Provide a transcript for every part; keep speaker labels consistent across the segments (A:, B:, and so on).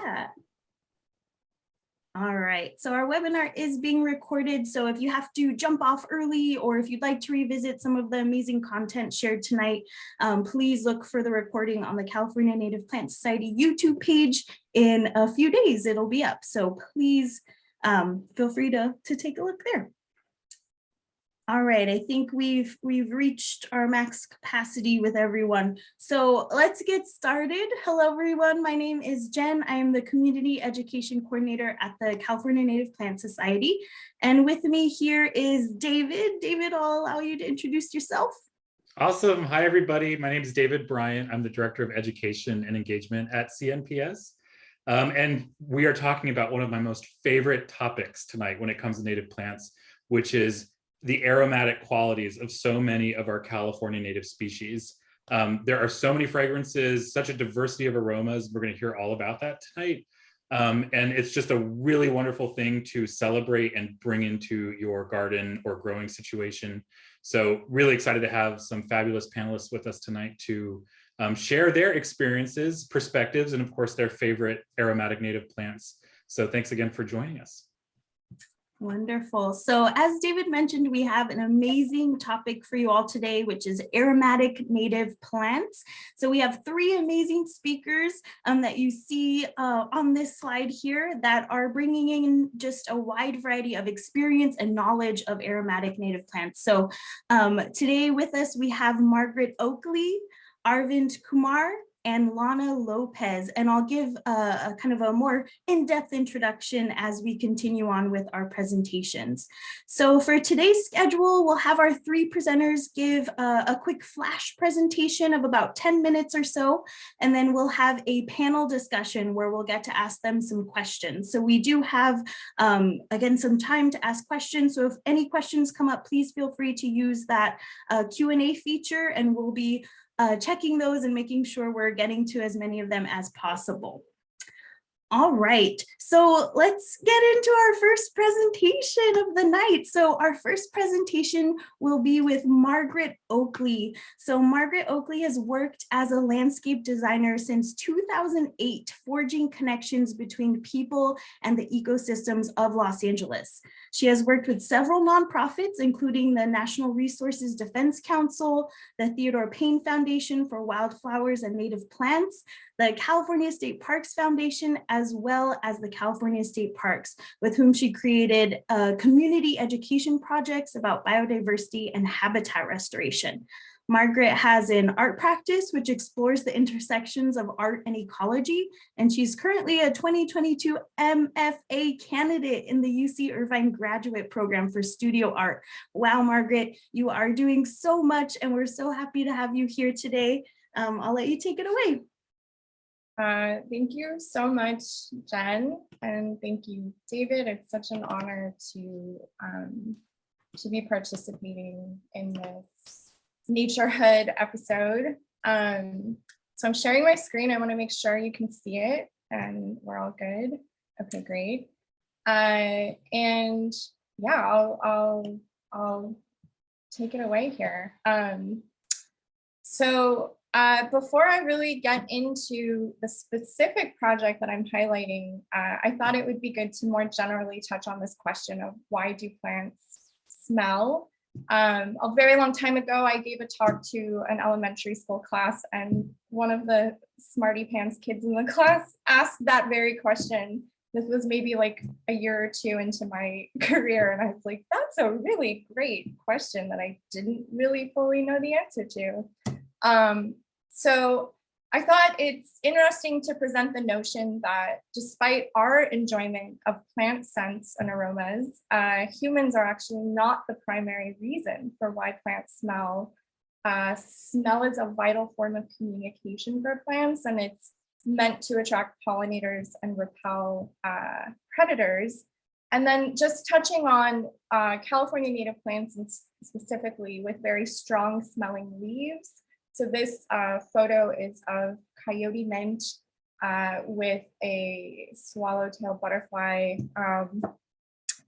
A: chat. All right, so our webinar is being recorded, so if you have to jump off early or if you'd like to revisit some of the amazing content shared tonight, please look for the recording on the California Native Plant Society YouTube page. In a few days, it'll be up, so please feel free to take a look there. All right, I think we've reached our max capacity with everyone. So let's get started. Hello, everyone. My name is Jen. I am the Community Education Coordinator at the California Native Plant Society. And with me here is David. David, I'll allow you to introduce yourself.
B: Awesome. Hi, everybody. My name is David Bryant. I'm the Director of Education and Engagement at CNPS. And we are talking about one of my most favorite topics tonight when it comes to native plants, which is the aromatic qualities of so many of our California native species. There are so many fragrances, such a diversity of aromas. We're going to hear all about that tonight. And it's just a really wonderful thing to celebrate and bring into your garden or growing situation. So really excited to have some fabulous panelists with us tonight to share their experiences, perspectives, and of course, their favorite aromatic native plants. So thanks again for joining us.
A: Wonderful. So as David mentioned, we have an amazing topic for you all today, which is aromatic native plants. So we have three amazing speakers that you see on this slide here that are bringing in just a wide variety of experience and knowledge of aromatic native plants. So today with us, we have Margaret Oakley, Arvind Kumar, and Lana Lopez, and I'll give a kind of a more in-depth introduction as we continue on with our presentations. So for today's schedule, we'll have our three presenters give a quick flash presentation of about 10 minutes or so, and then we'll have a panel discussion where we'll get to ask them some questions. So we do have, again, some time to ask questions. So if any questions come up, please feel free to use that Q&A feature, and we'll be checking those and making sure we're getting to as many of them as possible. All right, so let's get into our first presentation of the night. So our first presentation will be with Margaret Oakley. So Margaret Oakley has worked as a landscape designer since 2008, forging connections between people and the ecosystems of Los Angeles. She has worked with several nonprofits, including the National Resources Defense Council, the Theodore Payne Foundation for Wildflowers and Native Plants, the California State Parks Foundation, as well as the California State Parks, with whom she created community education projects about biodiversity and habitat restoration. Margaret has an art practice which explores the intersections of art and ecology, and she's currently a 2022 MFA candidate in the UC Irvine graduate program for studio art. Wow, Margaret, you are doing so much, and we're so happy to have you here today. I'll let you take it away.
C: Thank you so much, Jen, and thank you, David. It's such an honor to be participating in this Naturehood episode. So I'm sharing my screen. I want to make sure you can see it, and we're all good. Okay, great. And yeah, I'll take it away here. Before I really get into the specific project that I'm highlighting, I thought it would be good to more generally touch on this question of why do plants smell? A very long time ago, I gave a talk to an elementary school class, and one of the smarty pants kids in the class asked that very question. This was maybe like a year or two into my career, and I was like, that's a really great question that I didn't really fully know the answer to. So I thought it's interesting to present the notion that despite our enjoyment of plant scents and aromas, humans are actually not the primary reason for why plants smell. Smell is a vital form of communication for plants, and it's meant to attract pollinators and repel predators. And then just touching on California native plants, and specifically with very strong smelling leaves. So this photo is of coyote mint with a swallowtail butterfly.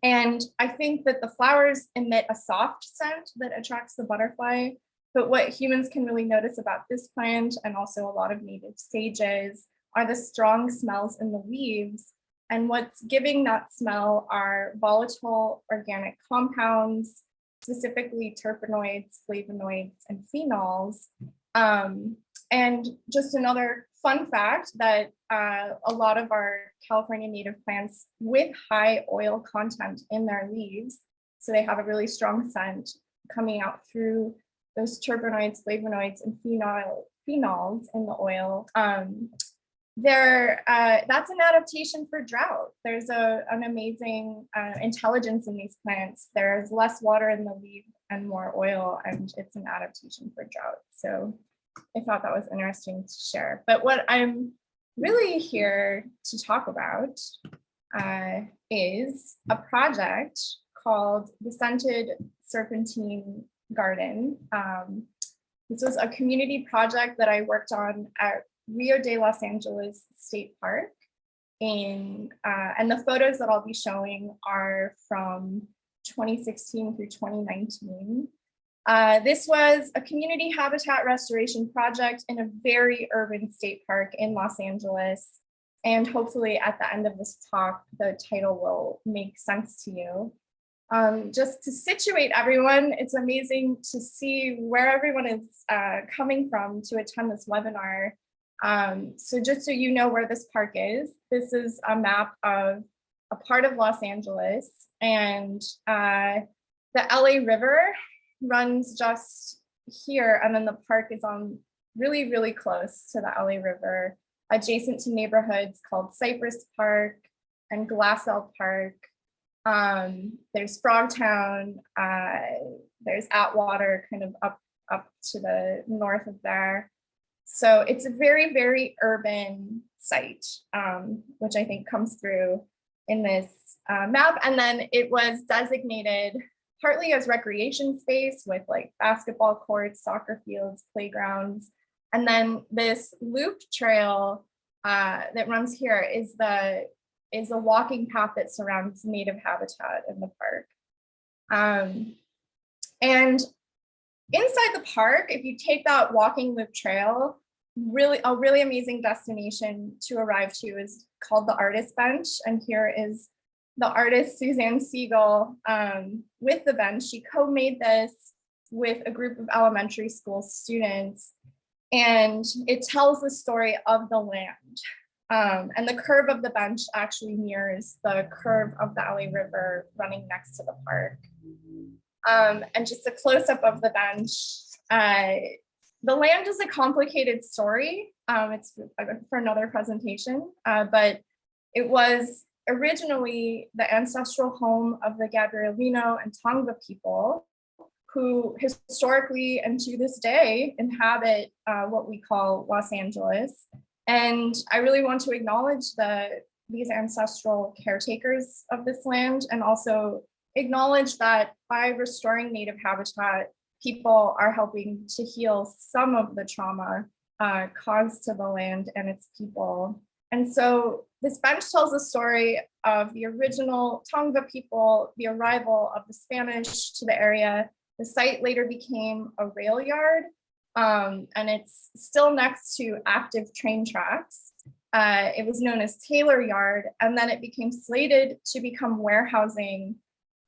C: And I think that the flowers emit a soft scent that attracts the butterfly. But what humans can really notice about this plant, and also a lot of native sages, are the strong smells in the leaves. And what's giving that smell are volatile organic compounds, specifically terpenoids, flavonoids, and phenols. And just another fun fact that a lot of our California native plants with high oil content in their leaves, so they have a really strong scent coming out through those terpenoids, flavonoids, and phenols in the oil. That's an adaptation for drought. There's an amazing intelligence in these plants. There's less water in the leaf and more oil, and it's an adaptation for drought. So I thought that was interesting to share. But what I'm really here to talk about is a project called the Scented Serpentine Garden. This was a community project that I worked on at Rio de Los Angeles State Park. And the photos that I'll be showing are from 2016 through 2019. This was a community habitat restoration project in a very urban state park in Los Angeles. And hopefully at the end of this talk, the title will make sense to you. Just to situate everyone, it's amazing to see where everyone is coming from to attend this webinar. So just so you know where this park is, this is a map of a part of Los Angeles, and the LA River runs just here, and then the park is on really, really close to the LA River, adjacent to neighborhoods called Cypress Park and Glassell Park. There's Frogtown, there's Atwater kind of up to the north of there. So it's a very, very urban site, which I think comes through in this map. And then it was designated partly as recreation space with like basketball courts, soccer fields, playgrounds. And then this looped trail that runs here is a walking path that surrounds native habitat in the park. And inside the park, if you take that walking loop trail, a really amazing destination to arrive to is called the Artist Bench. And here is the artist Suzanne Siegel with the bench. She co-made this with a group of elementary school students, and it tells the story of the land. And the curve of the bench actually mirrors the curve of the LA River running next to the park. And just a close-up of the bench. The land is a complicated story. It's for another presentation, but it was originally the ancestral home of the Gabrielino and Tongva people, who historically and to this day inhabit what we call Los Angeles. And I really want to acknowledge these ancestral caretakers of this land, and also acknowledge that by restoring native habitat, people are helping to heal some of the trauma caused to the land and its people. And so this bench tells the story of the original Tongva people, the arrival of the Spanish to the area. The site later became a rail yard, and it's still next to active train tracks. It was known as Taylor Yard, and then it became slated to become warehousing.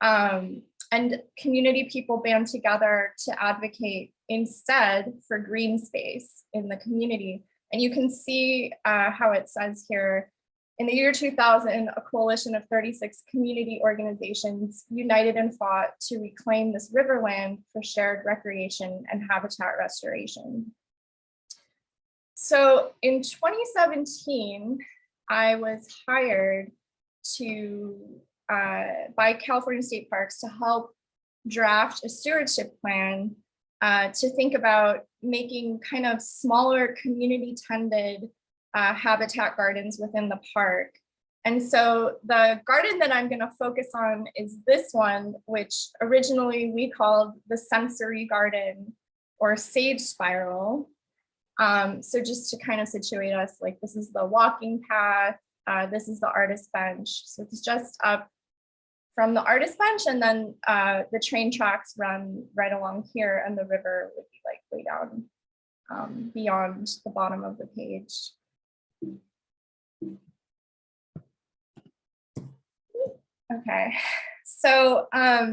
C: And community people band together to advocate instead for green space in the community. And you can see how it says here, in the year 2000, a coalition of 36 community organizations united and fought to reclaim this riverland for shared recreation and habitat restoration. So in 2017, I was hired by California State Parks to help draft a stewardship plan to think about making kind of smaller community tended habitat gardens within the park. And so the garden that I'm going to focus on is this one, which originally we called the sensory garden or sage spiral. So just to kind of situate us, like this is the walking path, this is the artist bench. So it's just up from the artist bench, and then the train tracks run right along here, and the river would be like way down beyond the bottom of the page. Okay, so I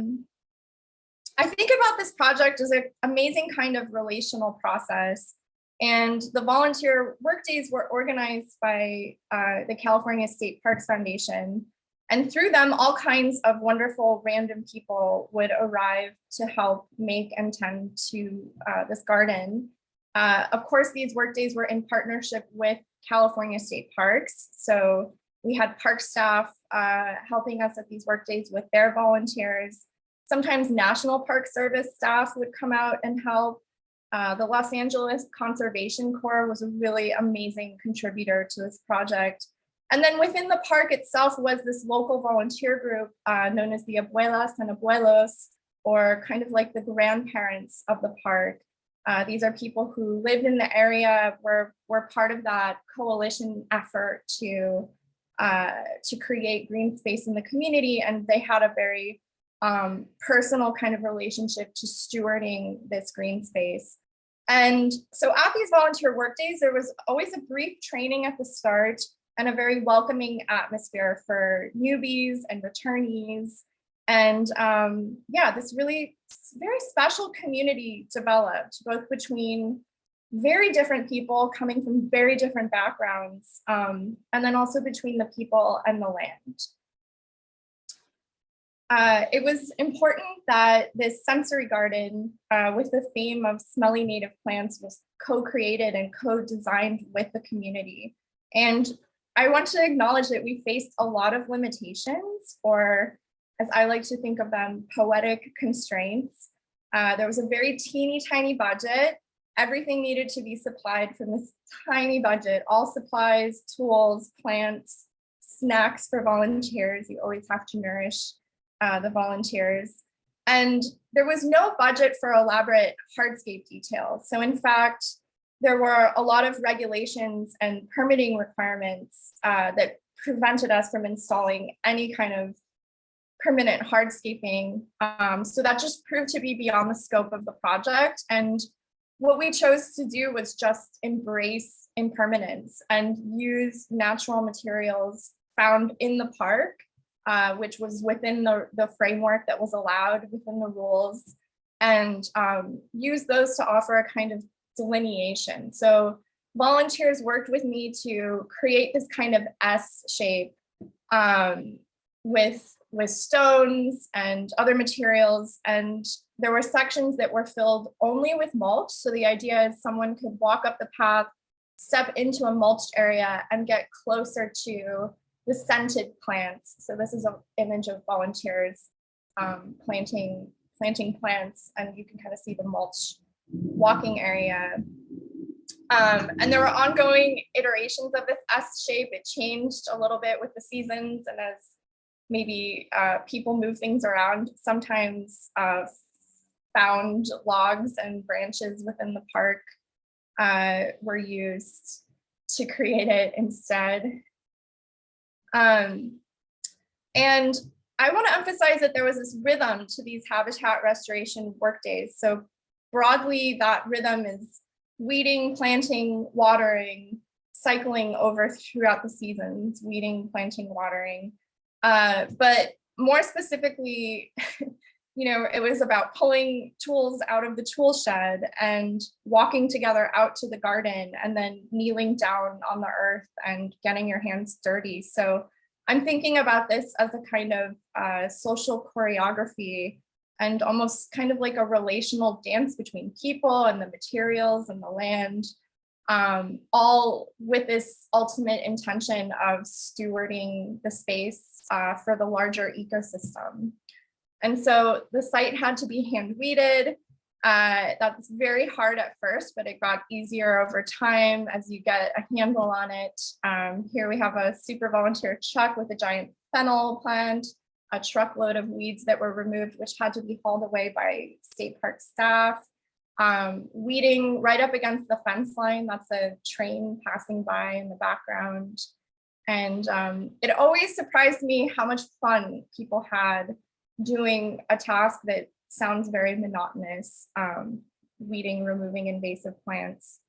C: think about this project as an amazing kind of relational process. And the volunteer workdays were organized by the California State Parks Foundation. And through them, all kinds of wonderful random people would arrive to help make and tend to this garden. Of course, these workdays were in partnership with California State Parks. So we had park staff helping us at these workdays with their volunteers. Sometimes National Park Service staff would come out and help. The Los Angeles Conservation Corps was a really amazing contributor to this project. And then within the park itself was this local volunteer group known as the abuelas and abuelos, or kind of like the grandparents of the park. These are people who lived in the area, were part of that coalition effort to create green space in the community, and they had a very personal kind of relationship to stewarding this green space. And so at these volunteer workdays, there was always a brief training at the start and a very welcoming atmosphere for newbies and returnees. And yeah, this really very special community developed, both between very different people coming from very different backgrounds, and then also between the people and the land. It was important that this sensory garden with the theme of smelly native plants was co-created and co-designed with the community. And I want to acknowledge that we faced a lot of limitations, or as I like to think of them, poetic constraints. There was a very teeny tiny budget. Everything needed to be supplied from this tiny budget, all supplies, tools, plants, snacks for volunteers. You always have to nourish the volunteers. And there was no budget for elaborate hardscape details. So in fact, there were a lot of regulations and permitting requirements that prevented us from installing any kind of permanent hardscaping. So that just proved to be beyond the scope of the project. And what we chose to do was just embrace impermanence and use natural materials found in the park, which was within the framework that was allowed within the rules, and use those to offer a kind of delineation. So volunteers worked with me to create this kind of S shape with stones and other materials. And there were sections that were filled only with mulch. So the idea is someone could walk up the path, step into a mulched area, and get closer to the scented plants. So this is an image of volunteers planting plants, and you can kind of see the mulch walking area. And there were ongoing iterations of this S shape. It changed a little bit with the seasons, and as maybe people move things around, sometimes found logs and branches within the park were used to create it instead. And I want to emphasize that there was this rhythm to these habitat restoration workdays. So broadly, that rhythm is weeding, planting, watering, cycling over throughout the seasons, weeding, planting, watering. But more specifically, it was about pulling tools out of the tool shed and walking together out to the garden, and then kneeling down on the earth and getting your hands dirty. So I'm thinking about this as a kind of social choreography, and almost kind of like a relational dance between people and the materials and the land, all with this ultimate intention of stewarding the space for the larger ecosystem. And so the site had to be hand weeded. That's very hard at first, but it got easier over time as you get a handle on it. Here we have a super volunteer truck with a giant fennel plant, a truckload of weeds that were removed, which had to be hauled away by state park staff. Weeding right up against the fence line. That's a train passing by in the background. And it always surprised me how much fun people had doing a task that sounds very monotonous, weeding, removing invasive plants,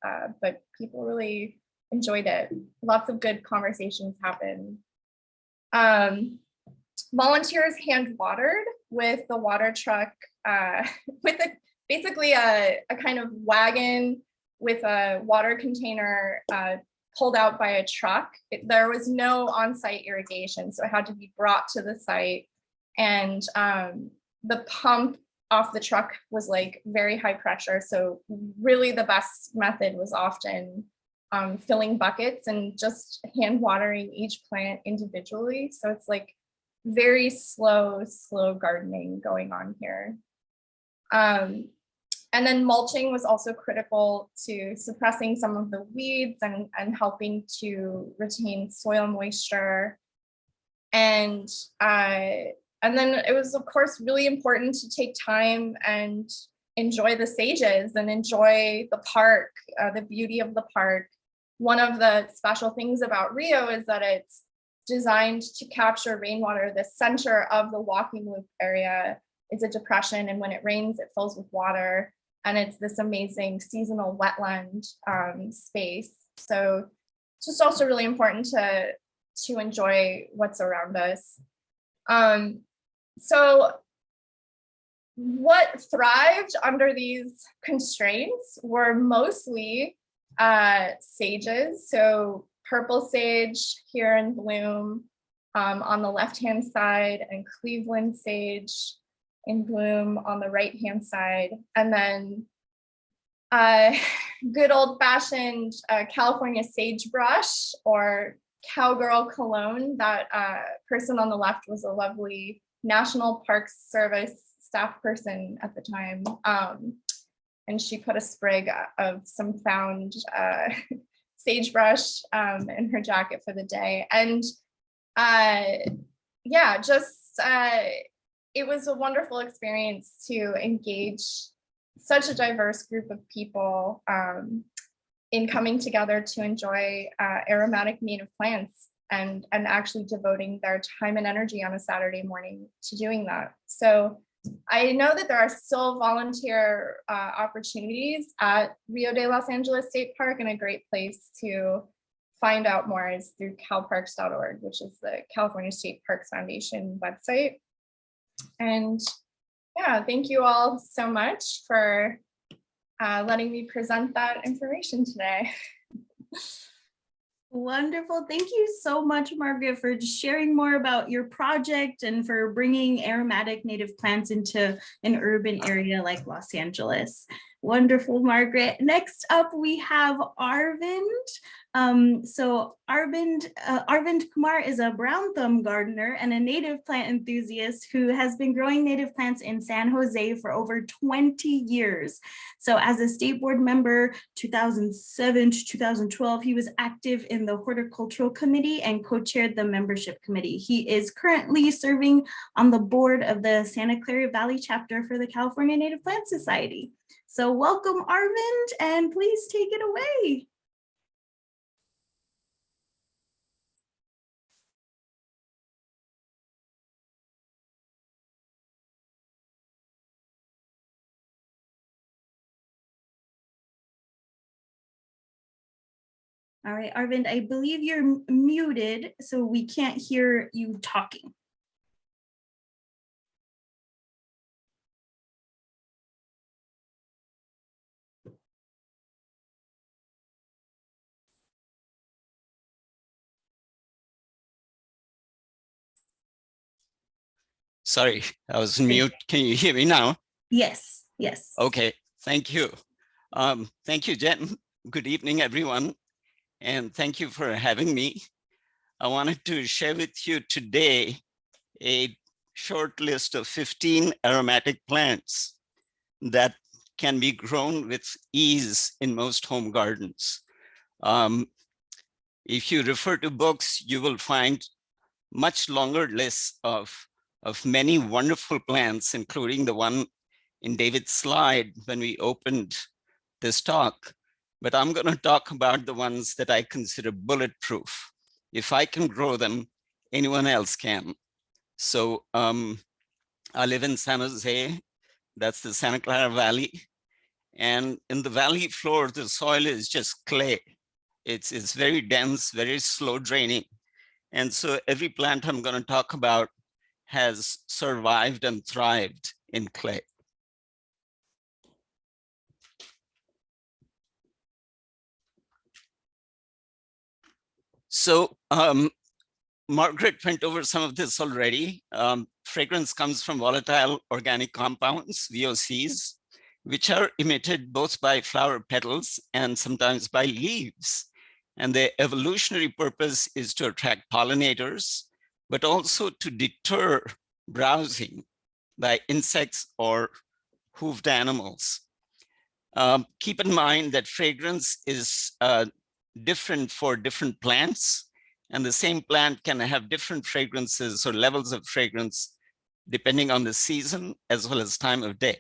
C: but people really enjoyed it. Lots of good conversations happened. volunteers hand watered with the water truck, with basically a kind of wagon with a water container pulled out by a truck. There was no on-site irrigation, so it had to be brought to the site. And the pump off the truck was like very high pressure. So really the best method was often filling buckets and just hand watering each plant individually. So it's like very slow gardening going on here. And then mulching was also critical to suppressing some of the weeds and helping to retain soil moisture. And then it was, of course, really important to take time and enjoy the sages and enjoy the park, the beauty of the park. One of the special things about Rio is that it's designed to capture rainwater. The center of the walking loop area is a depression, and when it rains, it fills with water. And it's this amazing seasonal wetland space. So it's just also really important to enjoy what's around us. So what thrived under these constraints were mostly sages. So purple sage here in bloom on the left-hand side, and Cleveland sage in bloom on the right-hand side. And then good old-fashioned California sagebrush or cowgirl cologne. That person on the left was a lovely National Parks Service staff person at the time. And she put a sprig of some found sagebrush in her jacket for the day. And yeah, just it was a wonderful experience to engage such a diverse group of people in coming together to enjoy aromatic native plants and actually devoting their time and energy on a Saturday morning to doing that. So I know that there are still volunteer opportunities at Rio de Los Angeles State Park, and a great place to find out more is through calparks.org, which is the California State Parks Foundation website. And yeah, thank you all so much for letting me present that information today.
A: Wonderful. Thank you so much, Margaret, for sharing more about your project and for bringing aromatic native plants into an urban area like Los Angeles. Wonderful, Margaret. Next up, we have Arvind. So Arvind Kumar is a brown thumb gardener and a native plant enthusiast who has been growing native plants in San Jose for over 20 years. So as a state board member, 2007 to 2012, he was active in the horticultural committee and co-chaired the membership committee. He is currently serving on the board of the Santa Clara Valley chapter for the California Native Plant Society. So welcome, Arvind, and please take it away. All right, Arvind, I believe you're muted, so we can't hear you talking.
D: Sorry, I was mute. Can you hear me now?
A: Yes, yes.
D: Okay, thank you. Thank you, Jen. Good evening, everyone. And thank you for having me. I wanted to share with you today a short list of 15 aromatic plants that can be grown with ease in most home gardens. If you refer to books, you will find much longer lists of many wonderful plants, including the one in David's slide when we opened this talk. But I'm going to talk about the ones that I consider bulletproof. If I can grow them, anyone else can. So I live in San Jose. That's the Santa Clara Valley. And in the valley floor, the soil is just clay. It's very dense, very slow draining. And so every plant I'm going to talk about has survived and thrived in clay. So Margaret went over some of this already. Fragrance comes from volatile organic compounds, VOCs, which are emitted both by flower petals and sometimes by leaves. And the evolutionary purpose is to attract pollinators, but also to deter browsing by insects or hoofed animals. Keep in mind that fragrance is different for different plants, and the same plant can have different fragrances or levels of fragrance depending on the season as well as time of day.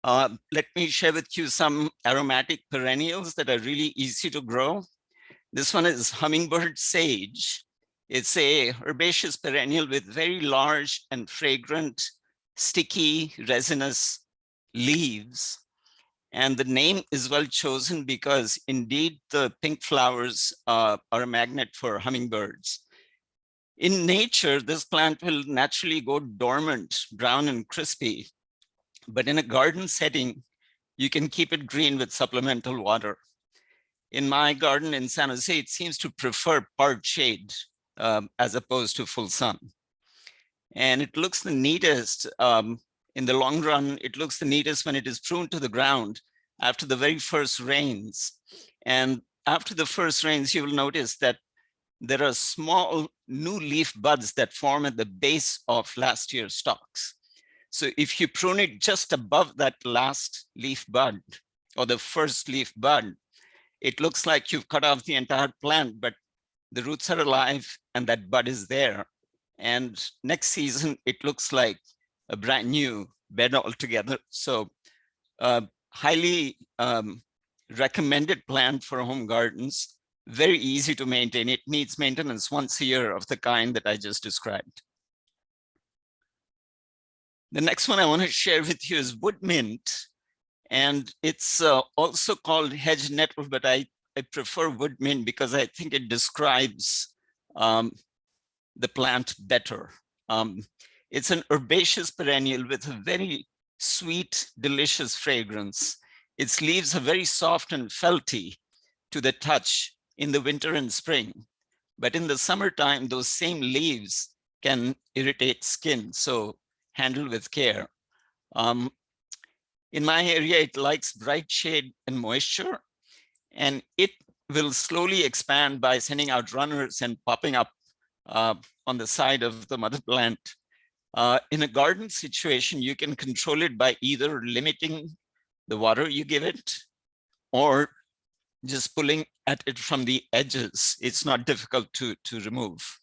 D: Let me share with you some aromatic perennials that are really easy to grow. This one is Hummingbird sage. It's a herbaceous perennial with very large and fragrant, sticky, resinous leaves. And the name is well chosen because indeed the pink flowers are a magnet for hummingbirds. In nature, this plant will naturally go dormant, brown and crispy. But in a garden setting, you can keep it green with supplemental water. In my garden in San Jose, it seems to prefer part shade as opposed to full sun. And it looks the neatest in the long run. It looks the neatest when it is pruned to the ground after the very first rains. And after the first rains, you will notice that there are small new leaf buds that form at the base of last year's stalks. So if you prune it just above that last leaf bud or the first leaf bud, it looks like you've cut off the entire plant, but the roots are alive and that bud is there. And next season, it looks like a brand new bed altogether. So highly recommended plant for home gardens. Very easy to maintain. It needs maintenance once a year of the kind that I just described. The next one I want to share with you is wood mint. And it's also called hedge nettle, but I prefer wood mint because I think it describes the plant better. It's an herbaceous perennial with a very sweet, delicious fragrance. Its leaves are very soft and felty to the touch in the winter and spring. But in the summertime, those same leaves can irritate skin, so handle with care. In my area, it likes bright shade and moisture, and it will slowly expand by sending out runners and popping up on the side of the mother plant. In a garden situation, you can control it by either limiting the water you give it or just pulling at it from the edges. It's not difficult to remove.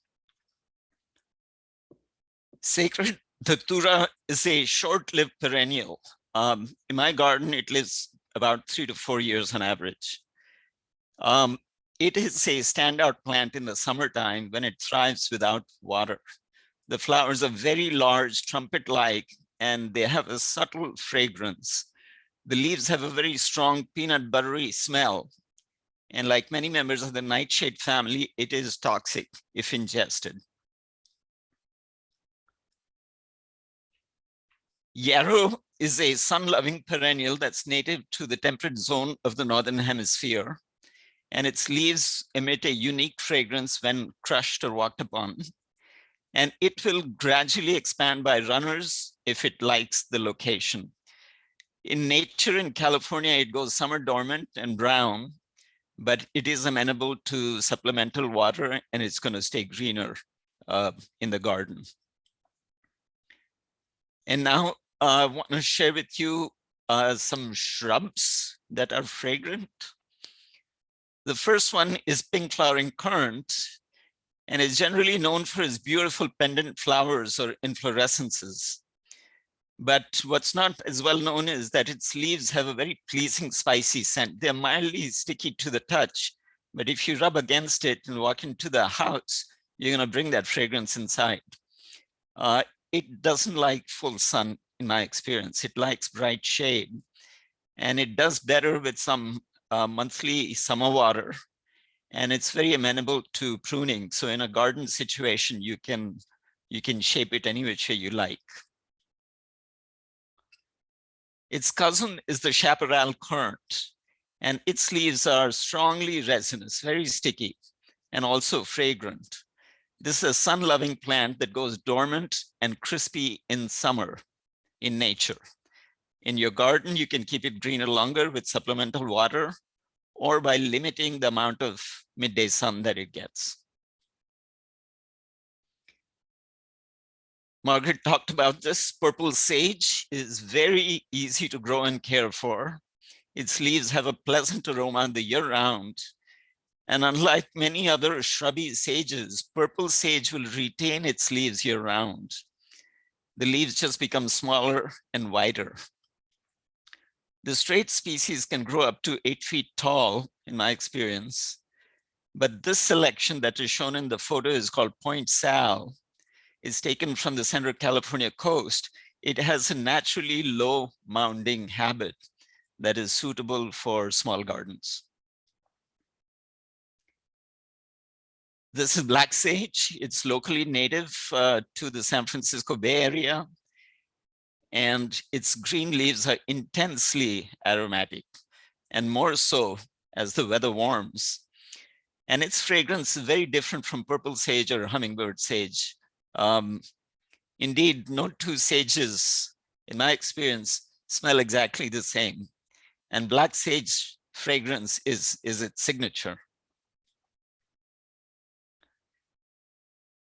D: Sacred Datura is a short-lived perennial. In my garden, it lives about 3 to 4 years on average. It is a standout plant in the summertime when it thrives without water. The flowers are very large, trumpet-like, and they have a subtle fragrance. The leaves have a very strong peanut buttery smell. And like many members of the nightshade family, it is toxic if ingested. Yarrow is a sun-loving perennial that's native to the temperate zone of the Northern Hemisphere. And its leaves emit a unique fragrance when crushed or walked upon. And it will gradually expand by runners if it likes the location. In nature in California, it goes summer dormant and brown, but it is amenable to supplemental water and it's going to stay greener in the garden. And now I want to share with you some shrubs that are fragrant. The first one is pink flowering currant, and is generally known for its beautiful pendant flowers or inflorescences. But what's not as well known is that its leaves have a very pleasing spicy scent. They're mildly sticky to the touch, but if you rub against it and walk into the house, you're going to bring that fragrance inside. It doesn't like full sun, in my experience. It likes bright shade, and it does better with some monthly summer water. and it's very amenable to pruning. So in a garden situation, you can shape it any which way you like. Its cousin is the Chaparral currant, and its leaves are strongly resinous, very sticky, and also fragrant. This is a sun-loving plant that goes dormant and crispy in summer in nature. In your garden, you can keep it greener longer with supplemental water or by limiting the amount of midday sun that it gets. Margaret talked about this. Purple sage is very easy to grow and care for. Its leaves have a pleasant aroma the year round. And unlike many other shrubby sages, purple sage will retain its leaves year round. The leaves just become smaller and wider. The straight species can grow up to 8 feet tall, in my experience. But this selection that is shown in the photo is called Point Sal. It's taken from the Central California coast. It has a naturally low mounding habit that is suitable for small gardens. This is black sage. It's locally native to the San Francisco Bay Area. And its green leaves are intensely aromatic, and more so as the weather warms. And its fragrance is very different from purple sage or hummingbird sage. Indeed, no two sages, in my experience, smell exactly the same. And black sage fragrance is its signature.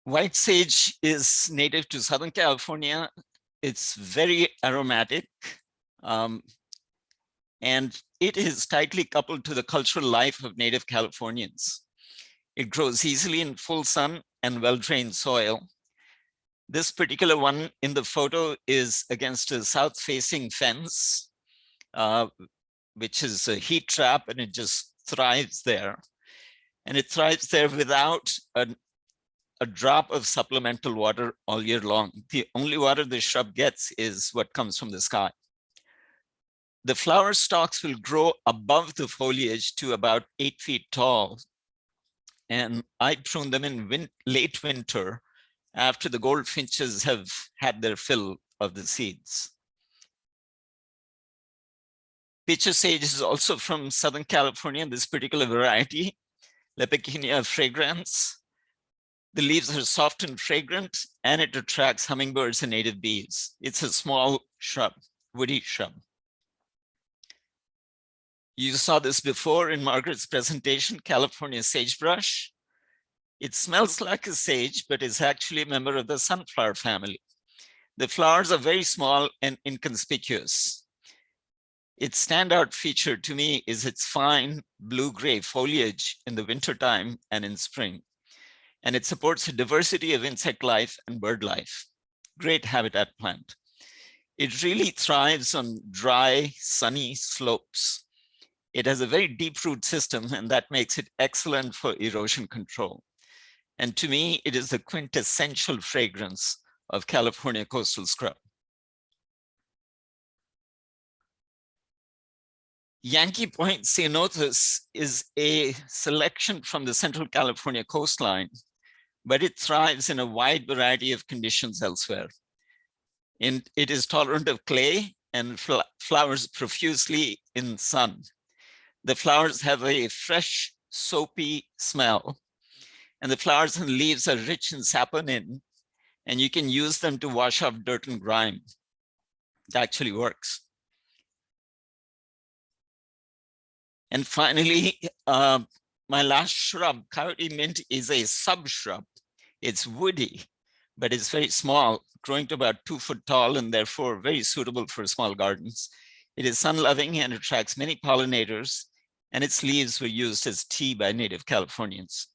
D: White sage is native to Southern California. It's very aromatic, and it is tightly coupled to the cultural life of native Californians. It grows easily in full sun and well-drained soil. This particular one in the photo is against a south-facing fence, which is a heat trap, and it just thrives there. And it thrives there without a drop of supplemental water all year long. The only water the shrub gets is what comes from the sky. The flower stalks will grow above the foliage to about 8 feet tall. And I prune them in late winter after the goldfinches have had their fill of the seeds. Pitcher sage is also from Southern California, this particular variety, Lepichenia fragrans. The leaves are soft and fragrant, and it attracts hummingbirds and native bees. It's a small shrub, woody shrub. You saw this before in Margaret's presentation, California sagebrush. It smells like a sage, but is actually a member of the sunflower family. The flowers are very small and inconspicuous. Its standout feature to me is its fine blue-gray foliage in the wintertime and in spring. And it supports a diversity of insect life and bird life. Great habitat plant. It really thrives on dry, sunny slopes. It has a very deep root system, and that makes it excellent for erosion control. And to me, it is the quintessential fragrance of California coastal scrub. Yankee Point ceanothus is a selection from the Central California coastline, but it thrives in a wide variety of conditions elsewhere. And it is tolerant of clay and flowers profusely in sun. The flowers have a fresh, soapy smell, and the flowers and leaves are rich in saponin, and you can use them to wash off dirt and grime. It actually works. And finally, my last shrub, Coyote mint, is a sub-shrub. It's woody, but it's very small, growing to about 2 foot tall, and therefore very suitable for small gardens. It is sun-loving and attracts many pollinators, and its leaves were used as tea by native Californians.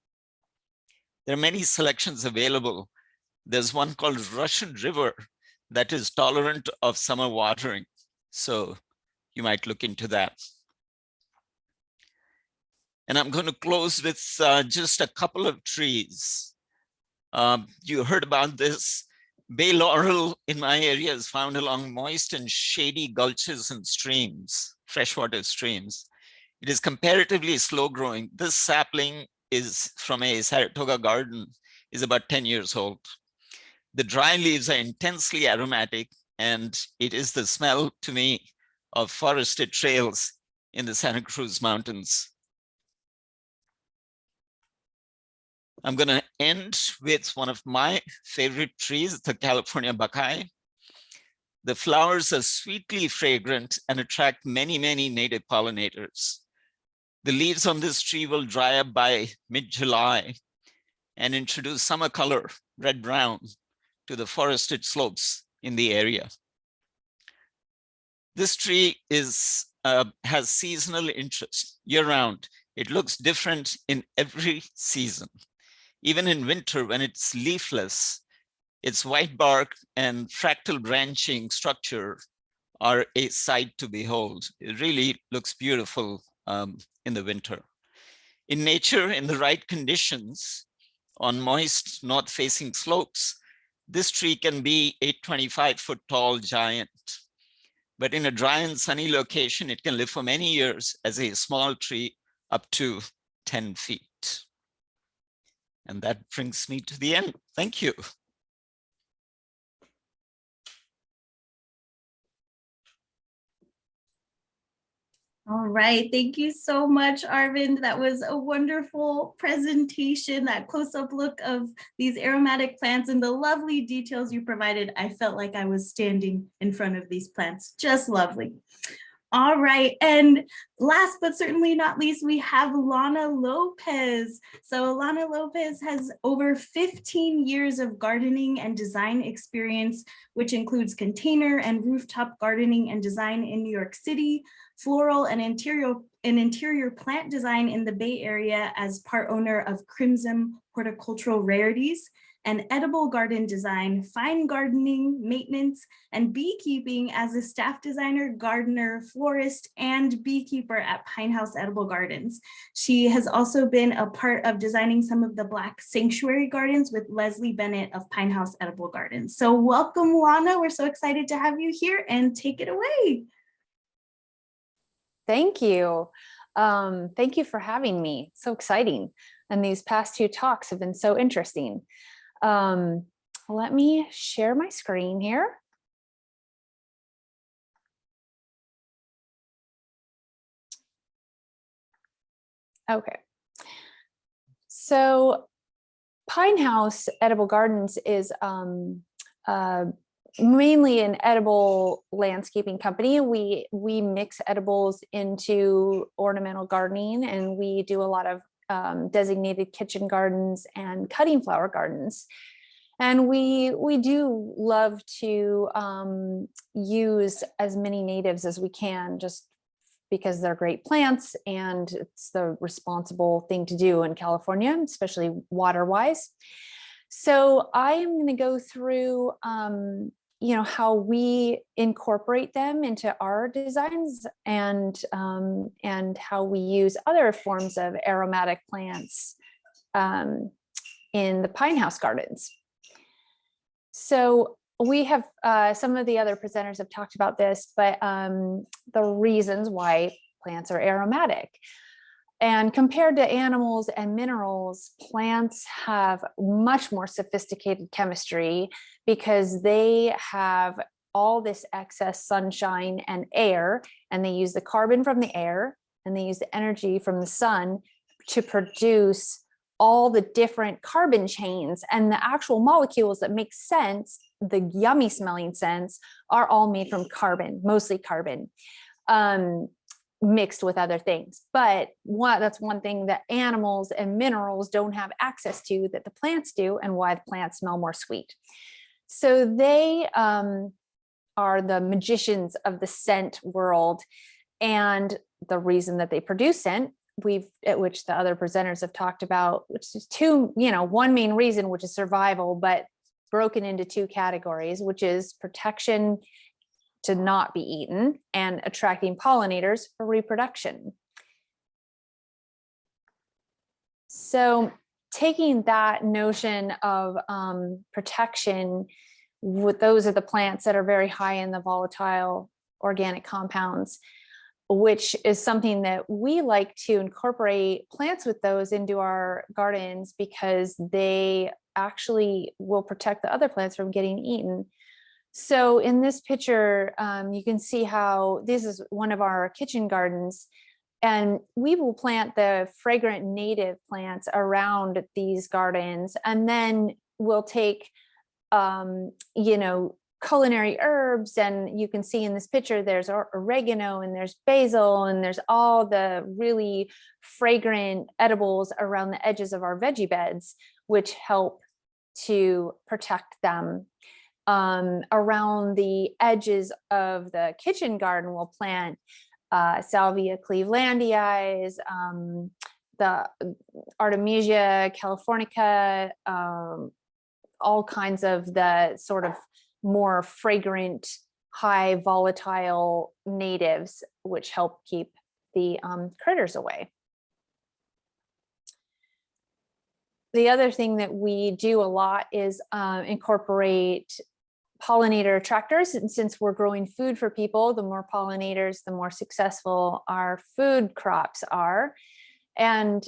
D: There are many selections available. There's one called Russian River that is tolerant of summer watering, so you might look into that. And I'm going to close with just a couple of trees. You heard about this. Bay laurel in my area is found along moist and shady gulches and streams, freshwater streams. It is comparatively slow growing. This sapling is from a Saratoga garden, is about 10 years old. The dry leaves are intensely aromatic, and it is the smell to me of forested trails in the Santa Cruz Mountains. I'm going to end with one of my favorite trees, the California buckeye. The flowers are sweetly fragrant and attract many, many native pollinators. The leaves on this tree will dry up by mid-July and introduce summer color, red-brown, to the forested slopes in the area. This tree has seasonal interest year-round. It looks different in every season. Even in winter, when it's leafless, its white bark and fractal branching structure are a sight to behold. It really looks beautiful in the winter. In nature, in the right conditions, on moist north-facing slopes, this tree can be a 25-foot tall giant. But in a dry and sunny location, it can live for many years as a small tree up to 10 feet. And that brings me to the end. Thank you.
A: All right, thank you so much, Arvind. That was a wonderful presentation, that close-up look of these aromatic plants and the lovely details you provided. I felt like I was standing in front of these plants, just lovely. All right, and last but certainly not least, we have Lana Lopez. So Lana Lopez has over 15 years of gardening and design experience, which includes container and rooftop gardening and design in New York City, floral and interior plant design in the Bay Area as part owner of Crimson Horticultural Rarities, and edible garden design, fine gardening, maintenance, and beekeeping as a staff designer, gardener, florist, and beekeeper at Pine House Edible Gardens. She has also been a part of designing some of the Black Sanctuary Gardens with Leslie Bennett of Pine House Edible Gardens. So welcome, Lana. We're so excited to have you here, and take it away.
E: Thank you. Thank you for having me. So exciting. And these past two talks have been so interesting. Let me share my screen here. Okay. So Pine House Edible Gardens is mainly an edible landscaping company. We mix edibles into ornamental gardening, and we do a lot of designated kitchen gardens and cutting flower gardens. And we do love to use as many natives as we can, just because they're great plants and it's the responsible thing to do in California, especially water-wise. So I am going to go through how we incorporate them into our designs, and how we use other forms of aromatic plants in the Pine House Gardens. So we have some of the other presenters have talked about this, but the reasons why plants are aromatic. And compared to animals and minerals, plants have much more sophisticated chemistry because they have all this excess sunshine and air, and they use the carbon from the air and they use the energy from the sun to produce all the different carbon chains, and the actual molecules that make sense, the yummy smelling scents, are all made from carbon, mostly carbon. Mixed with other things. But that's one thing that animals and minerals don't have access to that the plants do, and why the plants smell more sweet. So they are the magicians of the scent world. And the reason that they produce scent, which the other presenters have talked about, which is one main reason, which is survival, but broken into two categories, which is protection to not be eaten, and attracting pollinators for reproduction. So taking that notion of protection, those are the plants that are very high in the volatile organic compounds. which is something that we like to incorporate plants with those into our gardens because they actually will protect the other plants from getting eaten. So in this picture, you can see how this is one of our kitchen gardens, and we will plant the fragrant native plants around these gardens, and then we'll take, you know, culinary herbs, and you can see in this picture there's oregano and there's basil and there's all the really fragrant edibles around the edges of our veggie beds, which help to protect them. Around the edges of the kitchen garden, we'll plant Salvia clevelandii, the Artemisia californica, all kinds of the sort of more fragrant, high volatile natives, which help keep the critters away. The other thing that we do a lot is incorporate pollinator attractors. And since we're growing food for people, the more pollinators, the more successful our food crops are. And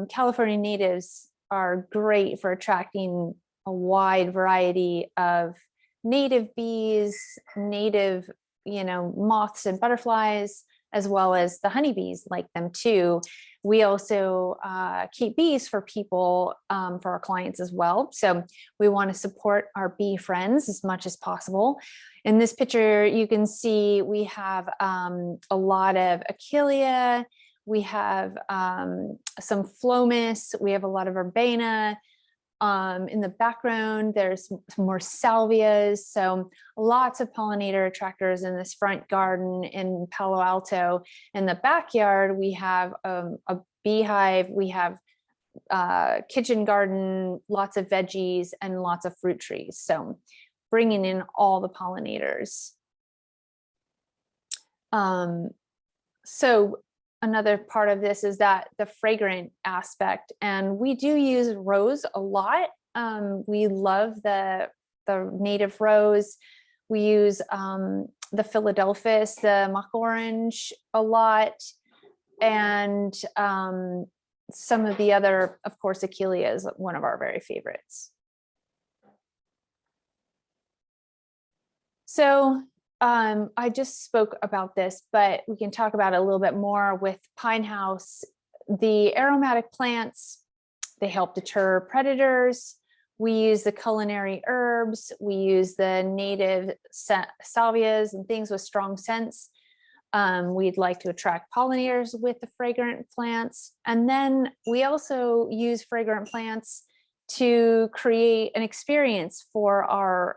E: California natives are great for attracting a wide variety of native bees, native, you know, moths and butterflies, as well as the honeybees like them too. We also keep bees for people, for our clients as well. So we want to support our bee friends as much as possible. In this picture, you can see we have a lot of Achillea, we have some phlomis, we have a lot of verbena. In the background, there's some more salvias. So lots of pollinator attractors in this front garden in Palo Alto. In the backyard, we have a beehive, we have kitchen garden, lots of veggies and lots of fruit trees. So bringing in all the pollinators. So another part of this is that the fragrant aspect, and we do use rose a lot. We love the native rose. We use the Philadelphus, the mock orange a lot, and some of the other, of course, Achillea is one of our very favorites. So I just spoke about this, but we can talk about it a little bit more with pine house. The aromatic plants, they help deter predators. We use the culinary herbs. We use the native salvias and things with strong scents. We'd like to attract pollinators with the fragrant plants. And then we also use fragrant plants to create an experience for our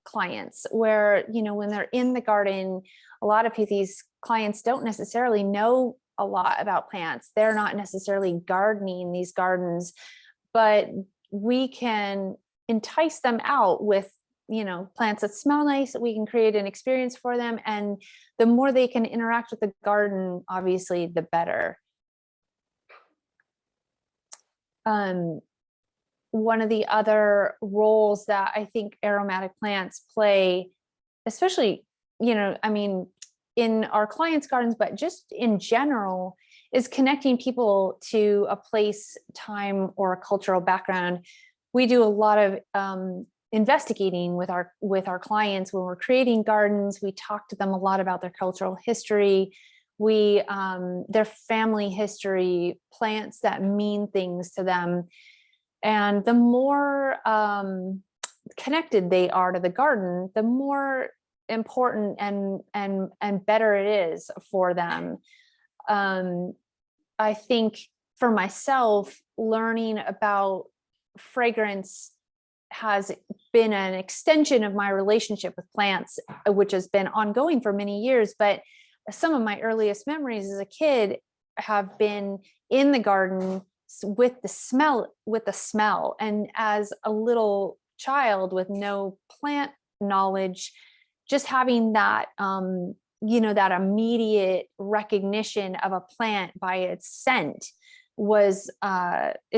E: clients where, you know, when they're in the garden, a lot of these clients don't necessarily know a lot about plants. They're not necessarily gardening these gardens, but we can entice them out with, you know, plants that smell nice. We can create an experience for them. And the more they can interact with the garden, obviously, the better. One of the other roles that I think aromatic plants play, especially, you know, I mean, in our clients' gardens, but just in general, is connecting people to a place, time, or a cultural background. We do a lot of investigating with our clients when we're creating gardens. We talk to them a lot about their cultural history, their family history, plants that mean things to them. And the more connected they are to the garden, the more important and better it is for them. I think for myself, learning about fragrance has been an extension of my relationship with plants, which has been ongoing for many years. But some of my earliest memories as a kid have been in the garden with the smell. And as a little child with no plant knowledge, just having that, you know, that immediate recognition of a plant by its scent is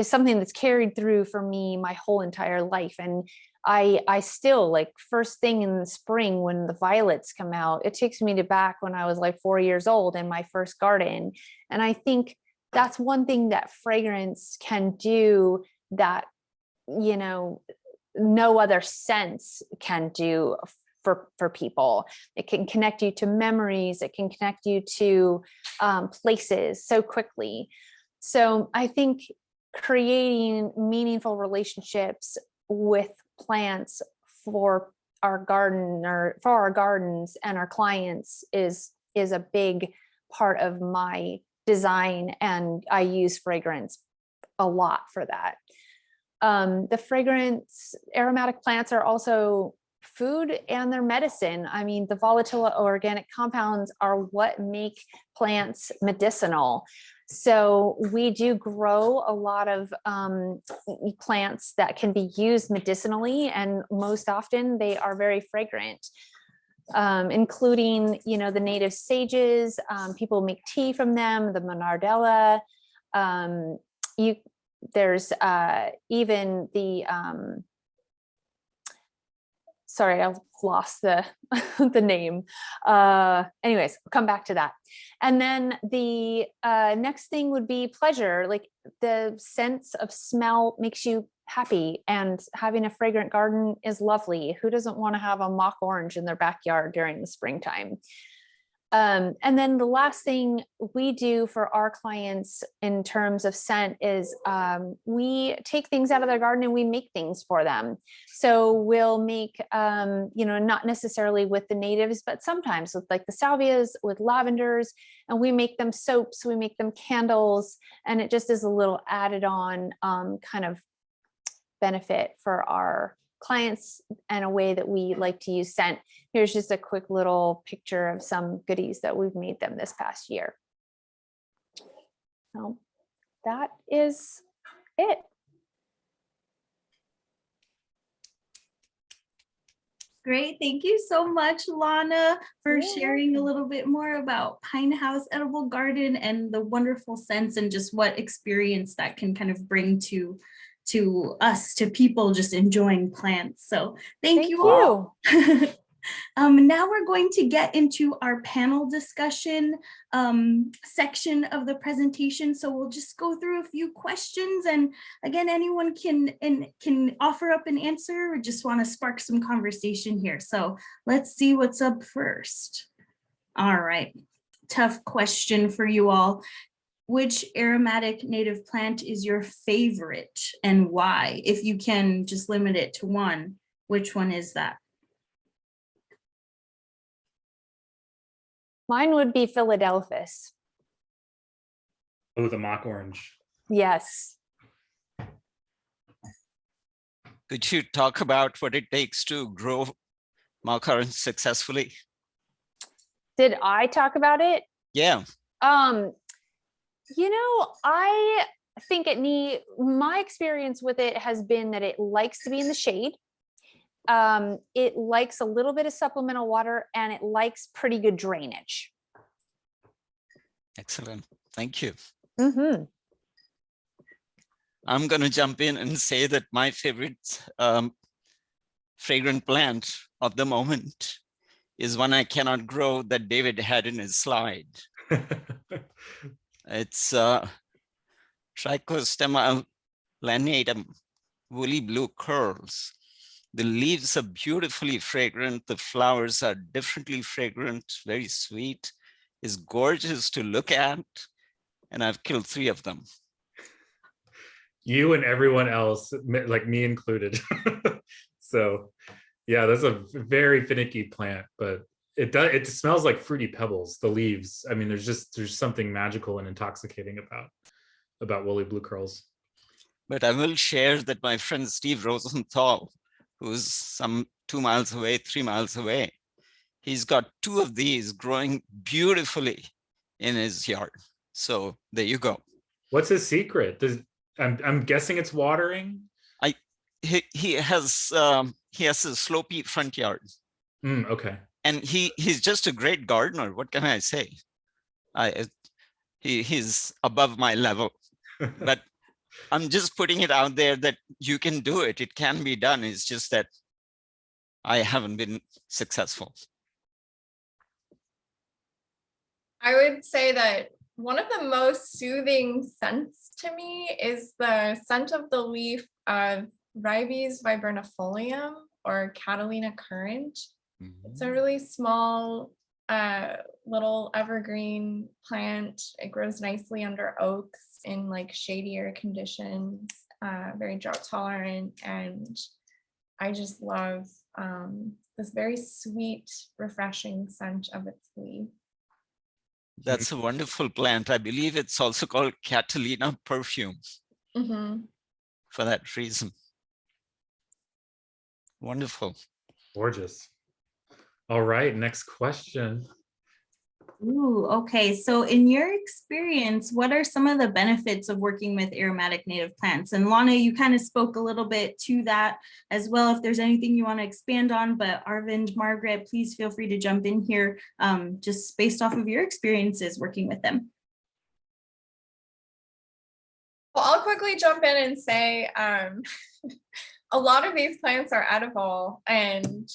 E: something that's carried through for me my whole entire life. And I still, like, first thing in the spring when the violets come out, it takes me to back when I was like 4 years old in my first garden. And I think that's one thing that fragrance can do that, you know, no other sense can do for people. It can connect you to memories. It can connect you to places so quickly. So I think creating meaningful relationships with plants for our garden or for our gardens and our clients is a big part of my design, and I use fragrance a lot for that. The fragrance aromatic plants are also food and they're medicine. I mean, the volatile organic compounds are what make plants medicinal. So we do grow a lot of plants that can be used medicinally, and most often they are very fragrant, including, you know, the native sages. People make tea from them, the monardella. There's even the sorry, I've lost the the name. Anyways, I'll come back to that. And then the next thing would be pleasure. Like, the sense of smell makes you happy, and having a fragrant garden is lovely. Who doesn't want to have a mock orange in their backyard during the springtime? And then the last thing we do for our clients in terms of scent is we take things out of their garden and we make things for them. So we'll make, you know, not necessarily with the natives, but sometimes with like the salvias, with lavenders, and we make them soaps, we make them candles, and it just is a little added on kind of benefit for our clients and a way that we like to use scent. Here's just a quick little picture of some goodies that we've made them this past year. So that is it.
A: Great. Thank you so much, Lana, for sharing a little bit more about Pine House Edible Garden and the wonderful scents and just what experience that can kind of bring to us, to people just enjoying plants. So thank you all. Now we're going to get into our panel discussion section of the presentation. So we'll just go through a few questions, and again, anyone can offer up an answer or just want to spark some conversation here. So let's see what's up first. All right, tough question for you all. Which aromatic native plant is your favorite and why? If you can just limit it to one, which one is that?
E: Mine would be Philadelphus.
B: Oh, the mock orange.
E: Yes.
D: Could you talk about what it takes to grow mock orange successfully?
E: Did I talk about it?
D: Yeah.
E: You know, I think my experience with it has been that it likes to be in the shade. It likes a little bit of supplemental water, and it likes pretty good drainage.
D: Excellent. Thank you.
E: Mm-hmm.
D: I'm going to jump in and say that my favorite fragrant plant of the moment is one I cannot grow that David had in his slide. It's Trichostemma lanatum, woolly blue curls. The leaves are beautifully fragrant. The flowers are differently fragrant, very sweet. It's gorgeous to look at. And I've killed 3 of them.
B: You and everyone else, like me included. So yeah, that's a very finicky plant, but it smells like fruity pebbles, the leaves. I mean, there's something magical and intoxicating about woolly blue curls.
D: But I will share that my friend Steve Rosenthal, who's some 2 miles away, 3 miles away, he's got 2 of these growing beautifully in his yard. So there you go.
B: What's his secret? I'm guessing it's watering.
D: He has a slopey front yard.
B: Okay.
D: And he's just a great gardener. What can I say? He's above my level. But I'm just putting it out there that you can do it. It can be done. It's just that I haven't been successful.
C: I would say that one of the most soothing scents to me is the scent of the leaf of Ribes viburnifolium or Catalina currant. It's a really small little evergreen plant. It grows nicely under oaks in like shadier conditions, very drought tolerant. And I just love this very sweet, refreshing scent of its leaf.
D: That's a wonderful plant. I believe it's also called Catalina perfume for that reason. Wonderful.
B: Gorgeous. All right, next question.
A: Ooh, okay. So in your experience, what are some of the benefits of working with aromatic native plants? And Lana, you kind of spoke a little bit to that as well, if there's anything you want to expand on, but Arvind, Margaret, please feel free to jump in here, just based off of your experiences working with them.
C: Well, I'll quickly jump in and say a lot of these plants are edible, and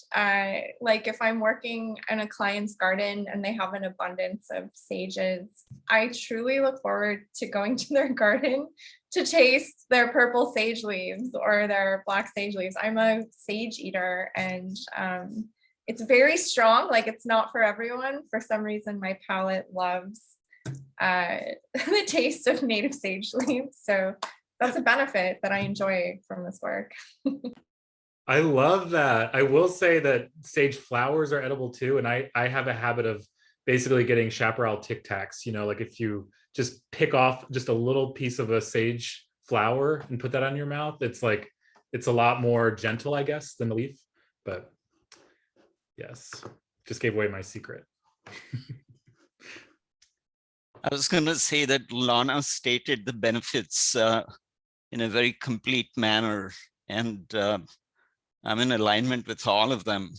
C: like if I'm working in a client's garden and they have an abundance of sages, I truly look forward to going to their garden to taste their purple sage leaves or their black sage leaves. I'm a sage eater, and it's very strong. Like, it's not for everyone. For some reason, my palate loves the taste of native sage leaves. So that's a benefit that I enjoy from this work.
B: I love that. I will say that sage flowers are edible too. And I have a habit of basically getting Chaparral Tic Tacs, you know, like if you just pick off just a little piece of a sage flower and put that on your mouth, it's like, it's a lot more gentle, I guess, than the leaf. But yes, just gave away my secret.
D: I was going to say that Lana stated the benefits in a very complete manner, and I'm in alignment with all of them.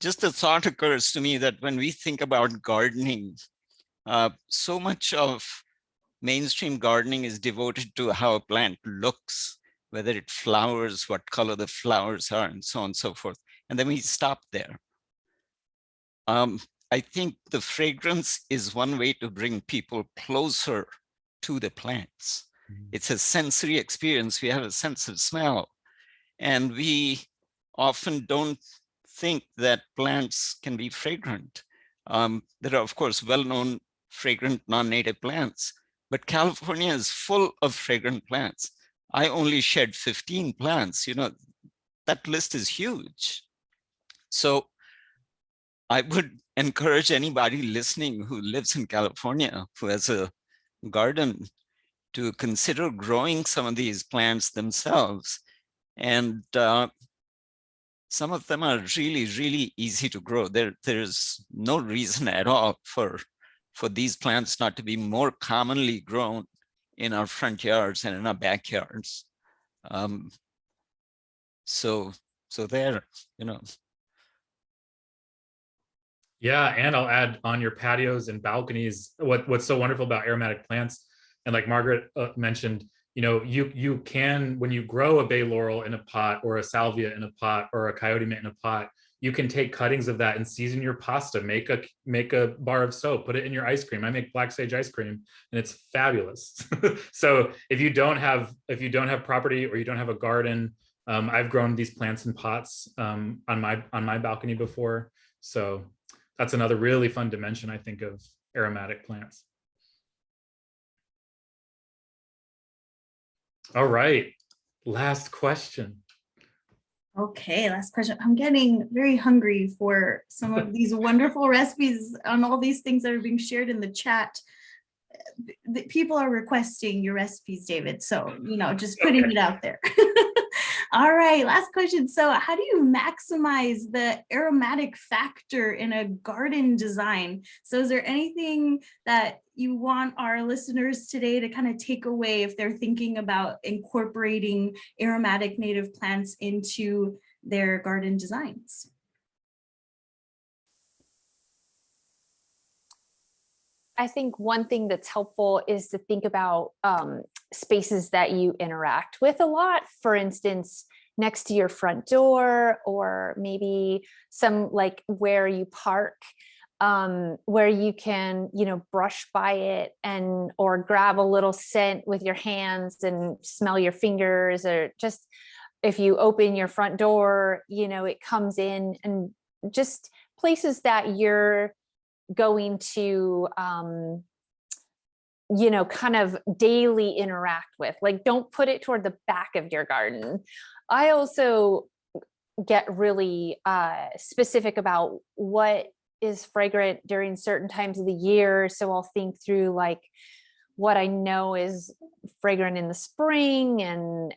D: Just a thought occurs to me that when we think about gardening, so much of mainstream gardening is devoted to how a plant looks, whether it flowers, what color the flowers are, and so on and so forth. And then we stop there. I think the fragrance is one way to bring people closer to the plants. It's a sensory experience. We have a sense of smell, and we often don't think that plants can be fragrant. There are, of course, well-known fragrant non-native plants, but California is full of fragrant plants. I only shed 15 plants. You know, that list is huge. So I would encourage anybody listening who lives in California, who has a garden, to consider growing some of these plants themselves. And some of them are really, really easy to grow. There's no reason at all for these plants not to be more commonly grown in our front yards and in our backyards. So there, you know.
B: Yeah, and I'll add on your patios and balconies, what's so wonderful about aromatic plants, and like Margaret mentioned, you know, you can, when you grow a bay laurel in a pot or a salvia in a pot or a coyote mint in a pot, you can take cuttings of that and season your pasta, make a bar of soap, put it in your ice cream. I make black sage ice cream and it's fabulous. So if you don't have property or you don't have a garden, I've grown these plants in pots on my balcony before. So that's another really fun dimension, I think, of aromatic plants. All right, last question.
A: Okay, last question. I'm getting very hungry for some of these wonderful recipes on all these things that are being shared in the chat. People are requesting your recipes, David. So, you know, just putting it out there. All right, last question. So how do you maximize the aromatic factor in a garden design? So is there anything that you want our listeners today to kind of take away if they're thinking about incorporating aromatic native plants into their garden designs?
E: I think one thing that's helpful is to think about spaces that you interact with a lot. For instance, next to your front door, or maybe some like where you park, where you can, brush by it or grab a little scent with your hands and smell your fingers, or just if you open your front door, it comes in, and just places that you're going to, kind of daily interact with. Like, don't put it toward the back of your garden. I also get really specific about what is fragrant during certain times of the year. So I'll think through like what I know is fragrant in the spring, and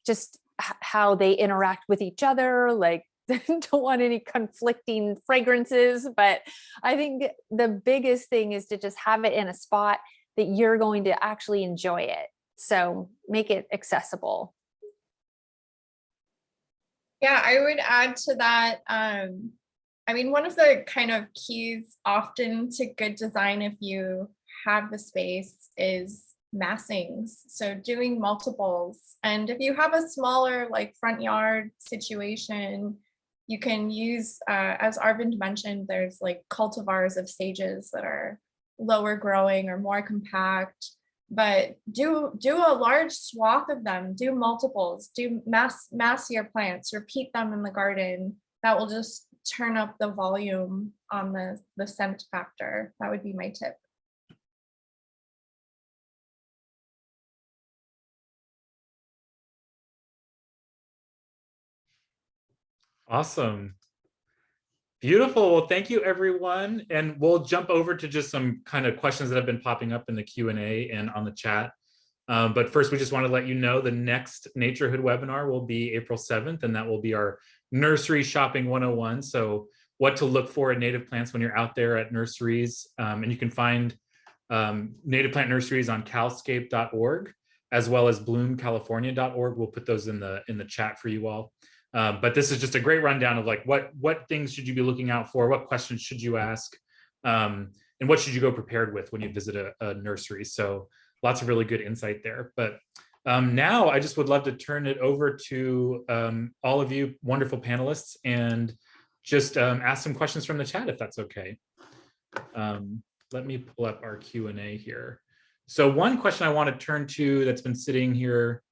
E: just how they interact with each other. Like, don't want any conflicting fragrances, but I think the biggest thing is to just have it in a spot that you're going to actually enjoy it. So make it accessible.
C: Yeah, I would add to that. One of the kind of keys often to good design, if you have the space, is massings. So doing multiples. And if you have a smaller like front yard situation, you can use, as Arvind mentioned, there's like cultivars of sages that are lower growing or more compact, but do a large swath of them, do multiples, do mass your plants, repeat them in the garden. That will just turn up the volume on the scent factor. That would be my tip.
B: Awesome. Beautiful. Well, thank you, everyone. And we'll jump over to just some kind of questions that have been popping up in the Q&A and on the chat. But first, we just want to let you know the next Naturehood webinar will be April 7th, and that will be our Nursery Shopping 101. So what to look for in native plants when you're out there at nurseries. And you can find native plant nurseries on calscape.org, as well as bloomcalifornia.org. We'll put those in the chat for you all. But this is just a great rundown of like what things should you be looking out for, what questions should you ask, and what should you go prepared with when you visit a nursery. So lots of really good insight there. But now I just would love to turn it over to all of you wonderful panelists and just ask some questions from the chat, if that's okay. Let me pull up our Q&A here. So one question I want to turn to that's been sitting here,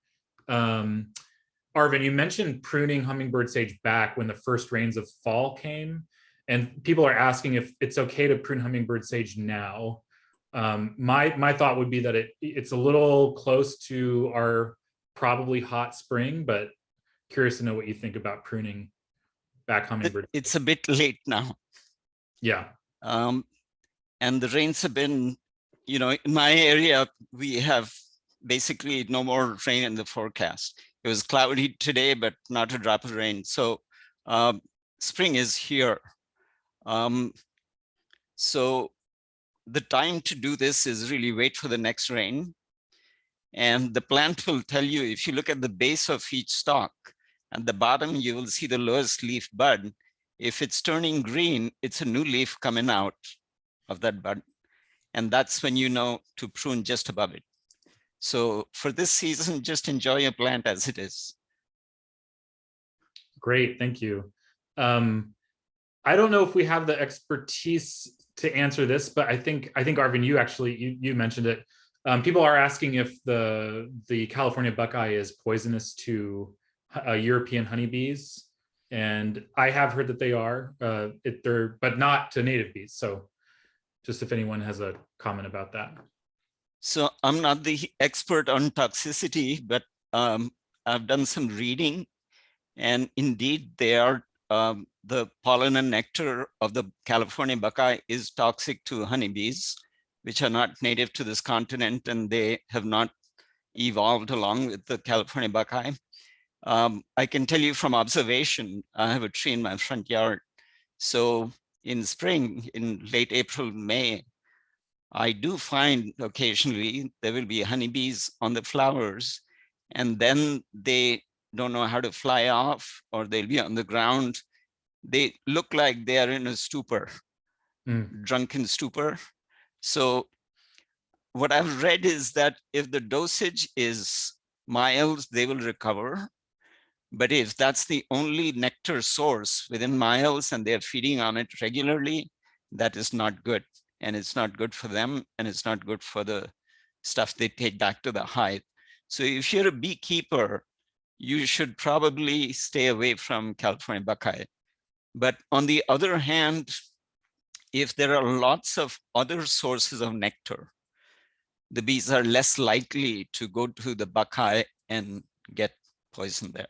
B: Arvind, you mentioned pruning hummingbird sage back when the first rains of fall came, and people are asking if it's okay to prune hummingbird sage now. My thought would be that it's a little close to our probably hot spring, but curious to know what you think about pruning back hummingbird.
D: It's a bit late now.
B: Yeah.
D: And the rains have been, in my area, we have basically no more rain in the forecast. It was cloudy today, but not a drop of rain. So spring is here. So the time to do this is really wait for the next rain. And the plant will tell you, if you look at the base of each stalk, at the bottom, you will see the lowest leaf bud. If it's turning green, it's a new leaf coming out of that bud. And that's when you know to prune just above it. So for this season, just enjoy your plant as it is.
B: Great, thank you. I don't know if we have the expertise to answer this, but I think Arvind, you mentioned it. People are asking if the California buckeye is poisonous to European honeybees, and I have heard that they are, but not to native bees. So just if anyone has a comment about that.
D: So I'm not the expert on toxicity, but I've done some reading, and indeed they are, the pollen and nectar of the California buckeye is toxic to honeybees, which are not native to this continent, and they have not evolved along with the California buckeye. I can tell you from observation, I have a tree in my front yard. So in spring, in late April, May, I do find occasionally there will be honeybees on the flowers, and then they don't know how to fly off, or they'll be on the ground. They look like they are in a stupor, drunken stupor. So what I've read is that if the dosage is mild, they will recover. But if that's the only nectar source within miles and they're feeding on it regularly, that is not good. And it's not good for them, and it's not good for the stuff they take back to the hive. So if you're a beekeeper, you should probably stay away from California buckeye. But on the other hand, if there are lots of other sources of nectar, the bees are less likely to go to the buckeye and get poison there.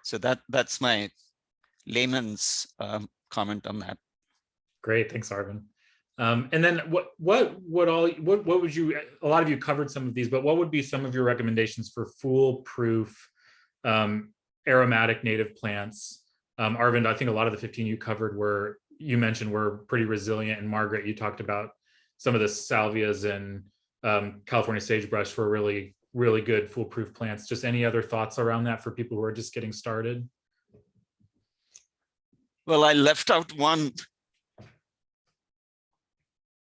D: So that's my layman's comment on that.
B: Great, thanks, Arvin. And then what would you, a lot of you covered some of these, but what would be some of your recommendations for foolproof aromatic native plants? Arvind, I think a lot of the 15 you covered you mentioned were pretty resilient, and Margaret, you talked about some of the salvias and California sagebrush were really, really good foolproof plants. Just any other thoughts around that for people who are just getting started?
D: Well, I left out one,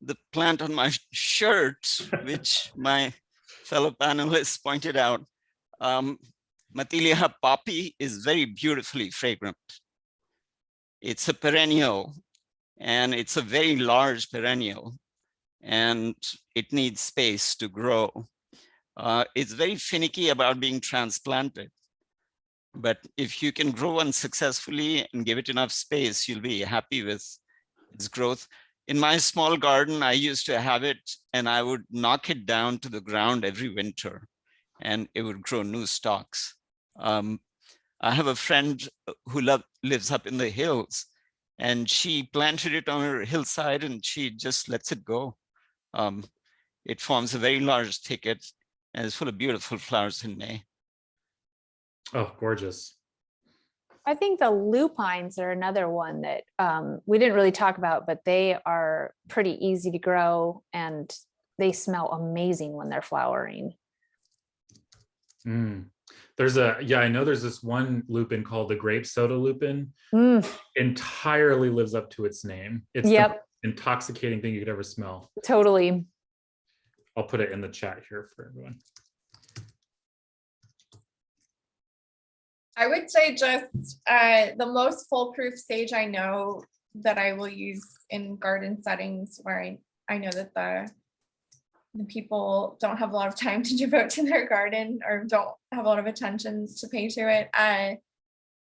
D: the plant on my shirt, which my fellow panelists pointed out. Mathilia poppy is very beautifully fragrant. It's a perennial, and it's a very large perennial, and it needs space to grow. It's very finicky about being transplanted, but if you can grow one successfully and give it enough space, you'll be happy with its growth. In my small garden, I used to have it, and I would knock it down to the ground every winter, and it would grow new stalks. I have a friend who lives up in the hills, and she planted it on her hillside, and she just lets it go. It forms a very large thicket, and it's full of beautiful flowers in May.
B: Oh, gorgeous.
E: I think the lupines are another one that we didn't really talk about, but they are pretty easy to grow, and they smell amazing when they're flowering.
B: I know there's this one lupin called the grape soda lupin. Entirely lives up to its name. It's the most intoxicating thing you could ever smell.
E: Totally.
B: I'll put it in the chat here for everyone.
C: I would say just the most foolproof sage I know that I will use in garden settings where I know that the people don't have a lot of time to devote to their garden or don't have a lot of attention to pay to it,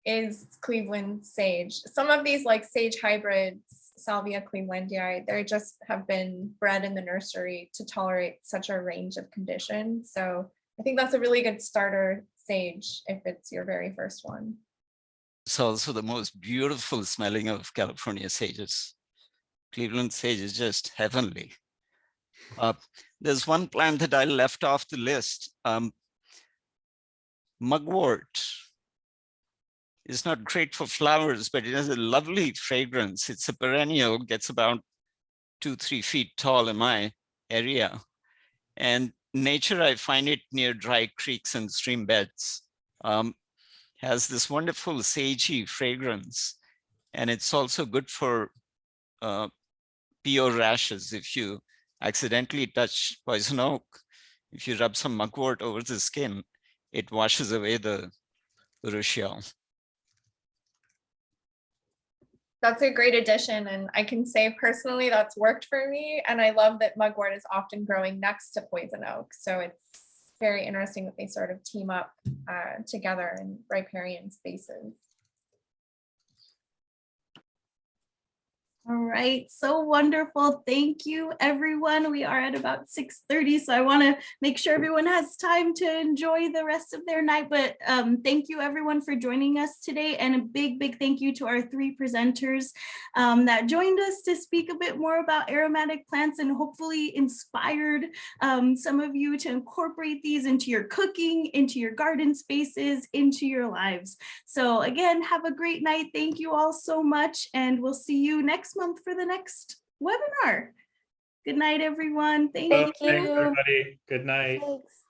C: is Cleveland sage. Some of these like sage hybrids, Salvia clevelandii, they just have been bred in the nursery to tolerate such a range of conditions. So I think that's a really good starter sage if it's your very first one.
D: It's also the most beautiful smelling of California sages. Cleveland sage is just heavenly. There's one plant that I left off the list. Mugwort is not great for flowers, but it has a lovely fragrance. It's a perennial, gets about 2-3 feet tall in my area. And nature, I find it near dry creeks and stream beds. Has this wonderful sagey fragrance. And it's also good for PO rashes. If you accidentally touch poison oak, if you rub some mugwort over the skin, it washes away the urushiol.
C: That's a great addition, and I can say personally that's worked for me, and I love that mugwort is often growing next to poison oak, so it's very interesting that they sort of team up together in riparian spaces.
A: All right, so wonderful. Thank you, everyone. We are at about 6:30, so I want to make sure everyone has time to enjoy the rest of their night. But thank you, everyone, for joining us today. And a big, big thank you to our 3 presenters that joined us to speak a bit more about aromatic plants and hopefully inspired some of you to incorporate these into your cooking, into your garden spaces, into your lives. So again, have a great night. Thank you all so much, and we'll see you next month for the next webinar. Good night, everyone. Thank you.
B: Thanks, everybody. Good night.
E: Thanks.